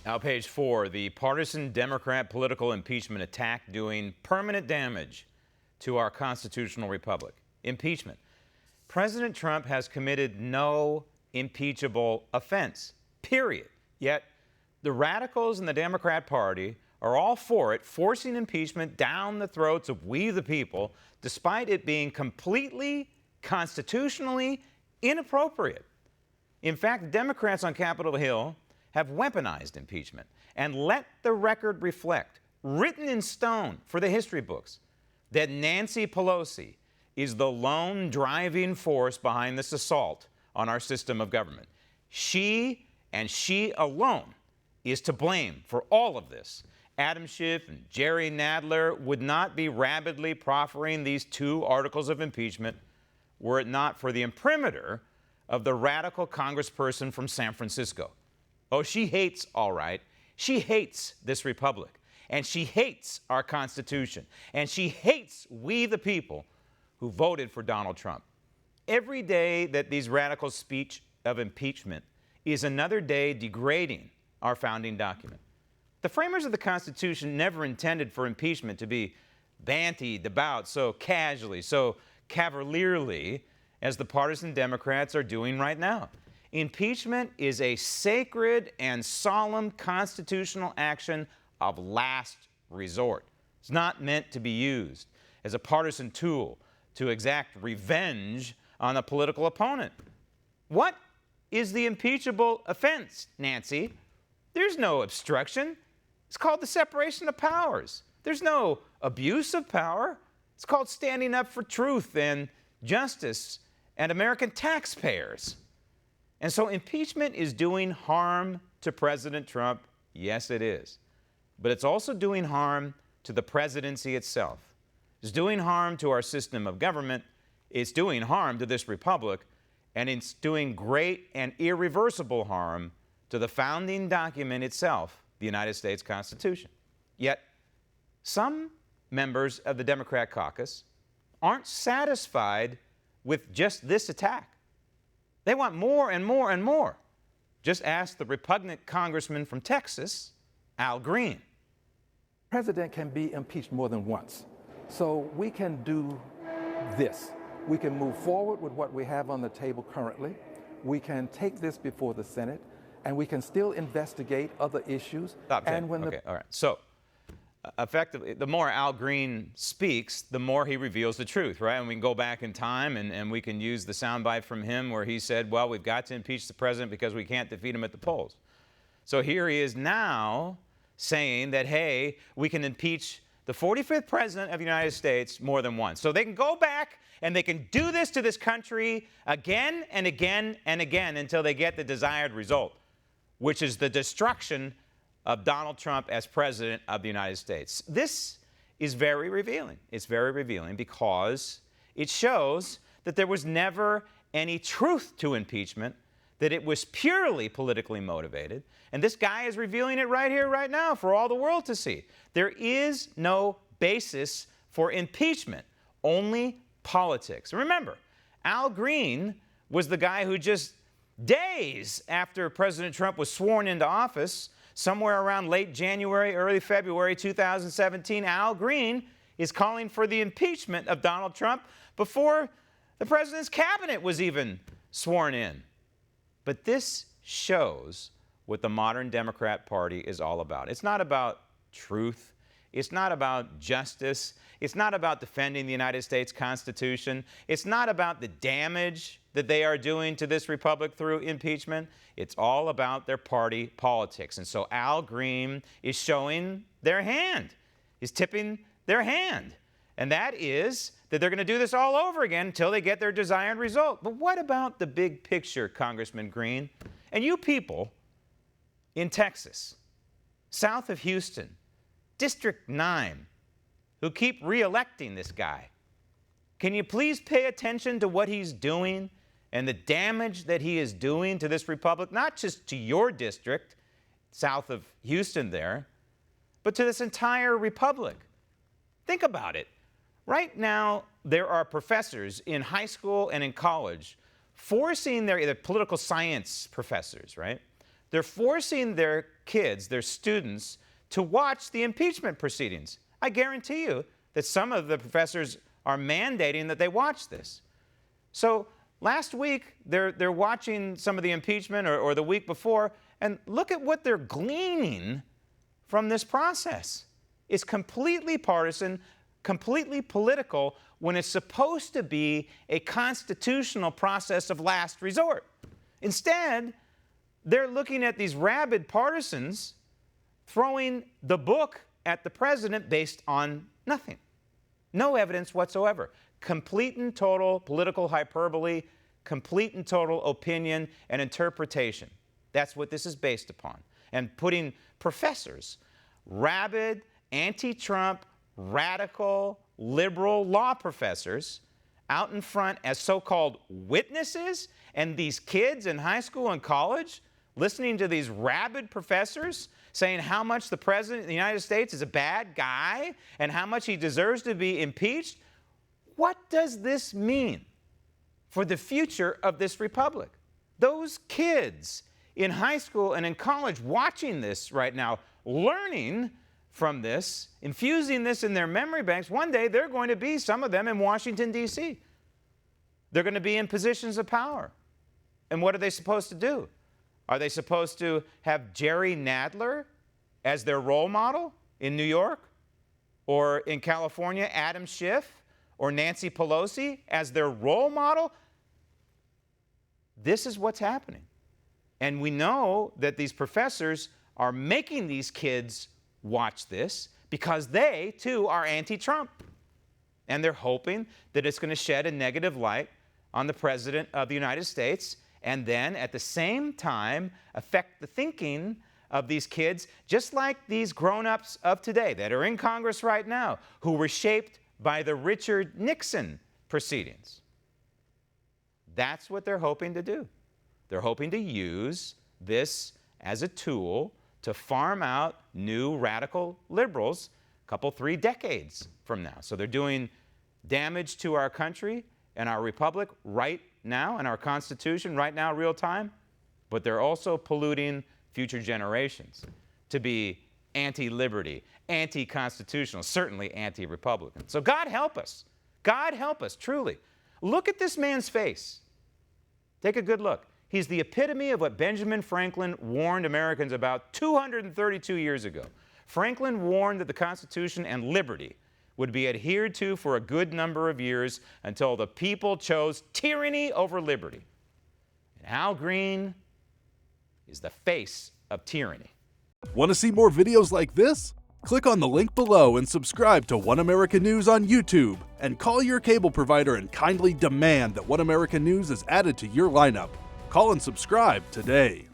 Now, page 4, the partisan Democrat political impeachment attack doing permanent damage to our constitutional republic. Impeachment. President Trump has committed no impeachable offense, period. Yet, the radicals in the Democrat Party are all for it, forcing impeachment down the throats of we the people, despite it being completely constitutionally inappropriate. In fact, the Democrats on Capitol Hill have weaponized impeachment and let the record reflect, written in stone for the history books, that Nancy Pelosi is the lone driving force behind this assault on our system of government. She, and she alone, is to blame for all of this. Adam Schiff and Jerry Nadler would not be rapidly proffering these 2 articles of impeachment were it not for the imprimatur of the radical congressperson from San Francisco. Oh, she hates, all right. She hates this republic, and she hates our Constitution, and she hates we the people who voted for Donald Trump. Every day that these radicals speak of impeachment is another day degrading our founding document. The framers of the Constitution never intended for impeachment to be bandied about so casually, so cavalierly as the partisan Democrats are doing right now. Impeachment is a sacred and solemn constitutional action of last resort. It's not meant to be used as a partisan tool to exact revenge on a political opponent. What is the impeachable offense, Nancy? There's no obstruction. It's called the separation of powers. There's no abuse of power. It's called standing up for truth and justice and American taxpayers. And so impeachment is doing harm to President Trump. Yes, it is. But it's also doing harm to the presidency itself. It's doing harm to our system of government. It's doing harm to this republic. And it's doing great and irreversible harm to the founding document itself, the United States Constitution. Yet, some members of the Democrat caucus aren't satisfied with just this attack. They want more and more and more. Just ask the repugnant congressman from Texas, Al Green. The president can be impeached more than once. So we can do this. We can move forward with what we have on the table currently. We can take this before the Senate, and we can still investigate other issues. Stop, Jay. Okay, all right. So, effectively, the more Al Green speaks, the more he reveals the truth, right? And we can go back in time and we can use the soundbite from him where he said, well, we've got to impeach the president because we can't defeat him at the polls. So here he is now saying that, hey, we can impeach the 45th president of the United States more than once. So they can go back and they can do this to this country again and again and again until they get the desired result, which is the destruction of Donald Trump as president of the United States. This is very revealing. It's very revealing because it shows that there was never any truth to impeachment, that it was purely politically motivated. And this guy is revealing it right here, right now, for all the world to see. There is no basis for impeachment, only politics. Remember, Al Green was the guy who just days after President Trump was sworn into office, somewhere around late January, early February 2017, Al Green is calling for the impeachment of Donald Trump before the president's cabinet was even sworn in. But this shows what the modern Democrat Party is all about. It's not about truth. It's not about justice. It's not about defending the United States Constitution. It's not about the damage that they are doing to this republic through impeachment. It's all about their party politics. And so Al Green is showing their hand. He's tipping their hand. And that is that they're going to do this all over again until they get their desired result. But what about the big picture, Congressman Green? And you people in Texas, south of Houston, District 9, who keep re-electing this guy, can you please pay attention to what he's doing and the damage that he is doing to this republic, not just to your district, south of Houston there, but to this entire republic? Think about it. Right now, there are professors in high school and in college forcing their political science professors, right? They're forcing their kids, their students, to watch the impeachment proceedings. I guarantee you that some of the professors are mandating that they watch this. So last week, they're watching some of the impeachment, or the week before, and look at what they're gleaning from this process. It's completely partisan, completely political, when it's supposed to be a constitutional process of last resort. Instead, they're looking at these rabid partisans throwing the book at the president based on nothing. No evidence whatsoever. Complete and total political hyperbole, complete and total opinion and interpretation. That's what this is based upon. And putting professors, rabid, anti-Trump, radical, liberal law professors out in front as so-called witnesses, and these kids in high school and college listening to these rabid professors saying how much the President of the United States is a bad guy and how much he deserves to be impeached. What does this mean for the future of this republic? Those kids in high school and in college watching this right now, learning from this, infusing this in their memory banks, one day they're going to be, some of them, in Washington, D.C. They're going to be in positions of power. And what are they supposed to do? Are they supposed to have Jerry Nadler as their role model in New York? Or in California, Adam Schiff or Nancy Pelosi as their role model? This is what's happening. And we know that these professors are making these kids watch this because they, too, are anti-Trump. And they're hoping that it's going to shed a negative light on the President of the United States, and then at the same time affect the thinking of these kids, just like these grown-ups of today that are in Congress right now, who were shaped by the Richard Nixon proceedings. That's what they're hoping to do. They're hoping to use this as a tool to farm out new radical liberals a couple, 3 decades from now. So they're doing damage to our country and our republic right now, and our Constitution right now, real time, but they're also polluting future generations to be anti-liberty, anti-constitutional, certainly anti-Republican. So God help us. God help us, truly. Look at this man's face. Take a good look. He's the epitome of what Benjamin Franklin warned Americans about 232 years ago. Franklin warned that the Constitution and liberty would be adhered to for a good number of years until the people chose tyranny over liberty. And Al Green is the face of tyranny. Want to see more videos like this? Click on the link below and subscribe to One America News on YouTube, and call your cable provider and kindly demand that One America News is added to your lineup. Call and subscribe today.